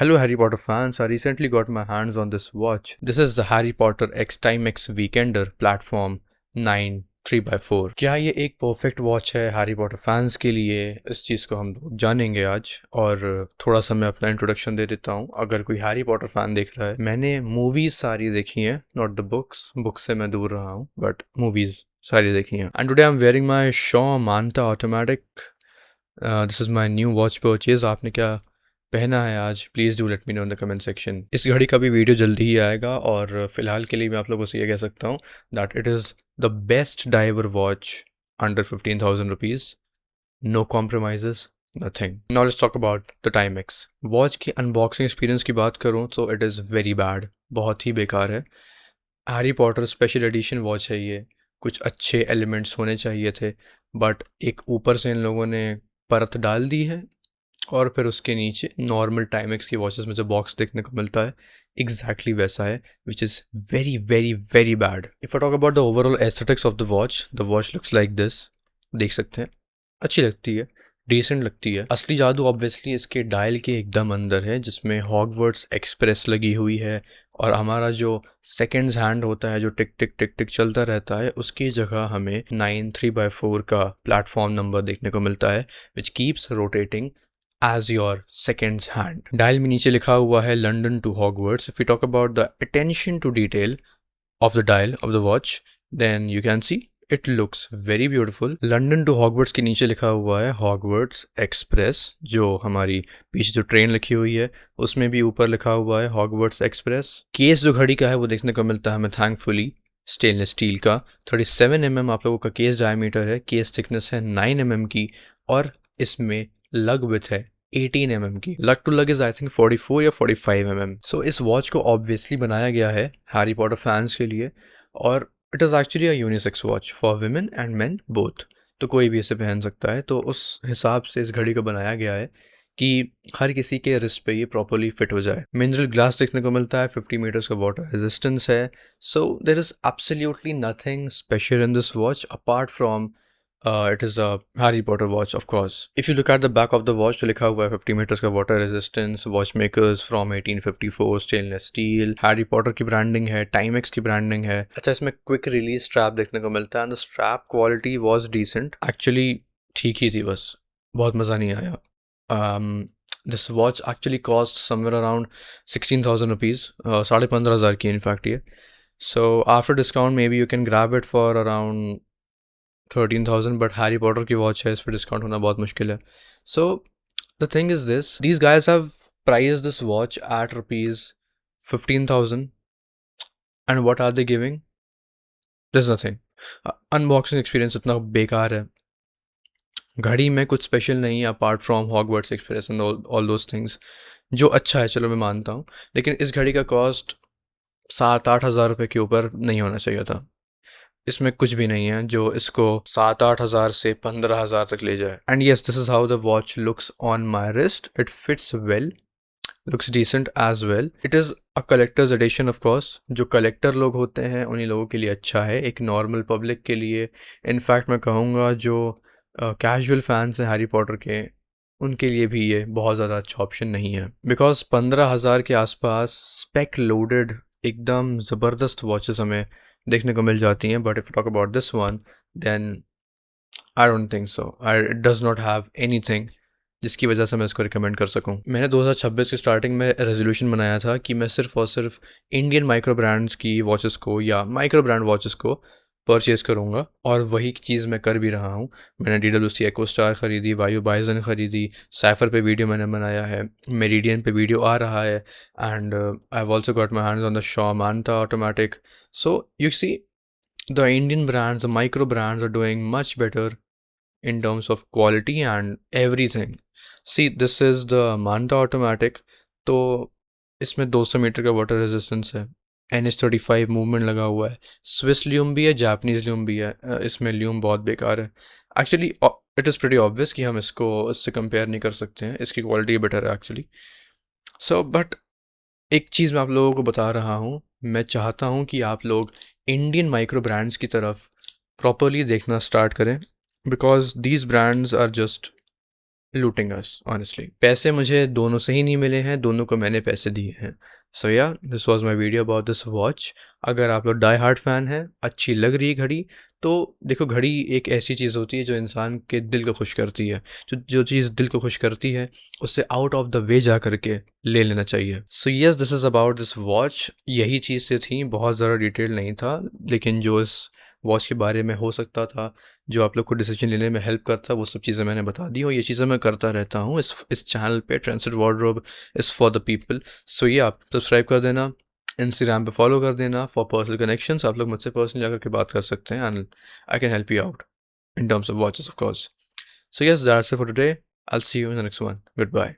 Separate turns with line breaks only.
Hello, Harry Potter fans. I recently got my hands on this watch. This is the Harry Potter X Timex Weekender platform 9 3x4। क्या ये एक perfect watch है Harry Potter fans के लिए? इस चीज़ को हम लोग जानेंगे आज। और थोड़ा सा मैं अपना इंट्रोडक्शन दे देता हूँ। अगर कोई हैरी पॉटर फैन देख रहा है, मैंने मूवीज़ सारी देखी हैं, नॉट द बुक्स। बुक्स से मैं दूर रहा हूँ, बट मूवीज़ सारी देखी हैं। And today I am wearing my Shaw Manta automatic. This is my new watch purchase. आपने क्या पहना है आज? Please do let me know in the comment section. इस घड़ी का भी वीडियो जल्दी ही आएगा, और फिलहाल के लिए मैं आप लोगों से ये कह सकता हूँ that it is the best diver watch under 15,000 rupees. No compromises, nothing. Now let's talk about the Timex watch की अनबॉक्सिंग एक्सपीरियंस की बात करूँ तो इट इज़ वेरी बैड, बहुत ही बेकार है। Harry Potter special edition watch है ये। कुछ अच्छे एलिमेंट्स होने चाहिए थे, बट एक ऊपर से इन लोगों ने परत डाल दी है, और फिर उसके नीचे नॉर्मल टाइमेक्स की वॉचेस में जो बॉक्स देखने को मिलता है एग्जैक्टली वैसा है, which is very very very bad. If I talk about the overall aesthetics of the watch looks like this. देख सकते हैं, अच्छी लगती है, डिसेंट लगती है। असली जादू ऑब्वियसली इसके डायल के एकदम अंदर है, जिसमें हॉगवर्ट्स एक्सप्रेस लगी हुई है, और हमारा जो सेकेंड्स हैंड होता है जो टिक टिक टिक टिक चलता रहता है, उसकी जगह हमें 9 3x4 का प्लेटफॉर्म नंबर देखने को मिलता है, which keeps rotating as your seconds hand. Dial में नीचे लिखा हुआ है London to Hogwarts. If we talk about the attention to detail of the dial of the watch, then you can see it looks very beautiful. London to Hogwarts के नीचे लिखा हुआ है Hogwarts Express, जो हमारी पीछे जो ट्रेन लिखी हुई है उसमें भी ऊपर लिखा हुआ है Hogwarts Express। केस जो घड़ी का है वो देखने को मिलता है हमें थैंकफुली स्टेनलेस स्टील का। 37 mm आप लोगों का केस डायमीटर है, केस थिकनेस है 9 mm की, और इसमें लग विथ है 18 mm की। लग टू लग इज आई थिंक 44 या 45 mm। सो इस वॉच को ऑब्वियसली बनाया गया है हैरी पॉटर फैंस के लिए, और it is actually a unisex watch for women and main both. तो कोई भी इसे पहन सकता है, तो उस हिसाब से इस घड़ी को बनाया गया है कि हर किसी के रिस्ट पे ये प्रॉपरली फिट हो जाए। मिनरल ग्लास देखने को मिलता है, 50 मीटर्स का वाटर रेजिस्टेंस है। So there is absolutely nothing special in this watch apart from it is a Harry Potter watch, of course. If you look at the back of the watch, तो लिखा हुआ है 50 meters का water resistance, watchmakers from 1854, stainless steel, Harry Potter की branding है, Timex की branding है। अच्छा, इसमें quick release strap देखने को मिलता है, and the strap quality was decent. Actually ठीक ही थी, बस बहुत मज़ा नहीं आया। This watch actually cost somewhere around 16,000 rupees, 15,500 की इनफैक्ट ये। So after discount maybe you can grab it for around 13,000, but Harry Potter की वॉच है, इस पर डिस्काउंट होना बहुत मुश्किल है। So the thing is this, these guys have price this watch at ₹15,000, and what are they giving? This nothing. Unboxing experience इतना बेकार है, घड़ी में कुछ स्पेशल नहीं है apart from Hogwarts Express and all those things. जो अच्छा है चलो मैं मानता हूँ, लेकिन इस घड़ी का कॉस्ट 7-8 हज़ार रुपये के ऊपर नहीं होना चाहिए था। इसमें कुछ भी नहीं है जो इसको 7-8 हज़ार से 15 हज़ार तक ले जाए। And yes, this is how the watch looks on my wrist. It fits well, looks decent as well. It is a collector's edition of course. जो कलेक्टर लोग होते हैं उन्हीं लोगों के लिए अच्छा है, एक नॉर्मल पब्लिक के लिए, इनफैक्ट मैं कहूँगा जो कैजुअल फैंस हैं हैरी पॉटर के, उनके लिए भी ये बहुत ज़्यादा अच्छा ऑप्शन नहीं है, बिकॉज 15 हज़ार के आसपास स्पेक लोडेड एकदम ज़बरदस्त वॉचेस हमें देखने को मिल जाती हैं। But if talk about this one, then I don't think so. It does not have anything जिसकी वजह से मैं इसको रिकमेंड कर सकूं। मैंने 2026 की स्टार्टिंग में रेजोल्यूशन बनाया था कि मैं सिर्फ और सिर्फ इंडियन माइक्रो ब्रांड्स की वॉचेस को या माइक्रो ब्रांड वॉचेस को परचेज़ करूंगा, और वही चीज़ मैं कर भी रहा हूं। मैंने DWC एको स्टार ख़रीदी, वायु बाइजन ख़रीदी, साइफर पे वीडियो मैंने बनाया है, मेरिडियन पे वीडियो आ रहा है, and I have also got my hands on the Shaw Manta automatic. So you see, the Indian brands, the micro brands are doing much better in terms of quality and everything. See, this is the Manta Automatic, तो इसमें 200 metre का water resistance है, NH35 movement लगा हुआ है, Swiss ल्यूम भी है, Japanese ल्यूम भी है। इसमें ल्यूम बहुत बेकार है actually. It is pretty obvious कि हम इसको इससे कंपेयर नहीं कर सकते हैं, इसकी क्वालिटी बेटर है एक्चुअली। सो बट एक चीज़ मैं आप लोगों को बता रहा हूँ, मैं चाहता हूँ कि आप लोग इंडियन माइक्रो ब्रांड्स की तरफ प्रॉपरली देखना स्टार्ट करें, because these brands are just looting us honestly. पैसे मुझे दोनों से ही नहीं मिले हैं, दोनों को मैंने पैसे दिए हैं। सो या this was my video about this watch. अगर आप लोग डाई हार्ड फैन हैं, अच्छी लग रही है घड़ी, तो देखो घड़ी एक ऐसी चीज़ होती है जो इंसान के दिल को खुश करती है। जो चीज़ दिल को खुश करती है उससे आउट ऑफ द वे जा करके ले लेना चाहिए। So yes, this is about this watch. यही चीज़ें थी, बहुत ज़्यादा डिटेल नहीं था, लेकिन जो इस वॉच के बारे में हो सकता था, जो आप लोग को डिसीजन लेने में हेल्प करता, वो सब चीज़ें मैंने बता दी और ये चीज़ें मैं करता रहता हूँ इस चैनल पे। Trendset wardrobe is for the people. So ये आप सब्सक्राइब कर देना, इंस्टाग्राम पे फॉलो कर देना फॉर पर्सनल कनेक्शंस। आप लोग मुझसे पर्सनली जाकर के बात कर सकते हैं and I can help you out in terms of watches, of course. So yes, that's it for today. I'll see you in the next one. Goodbye.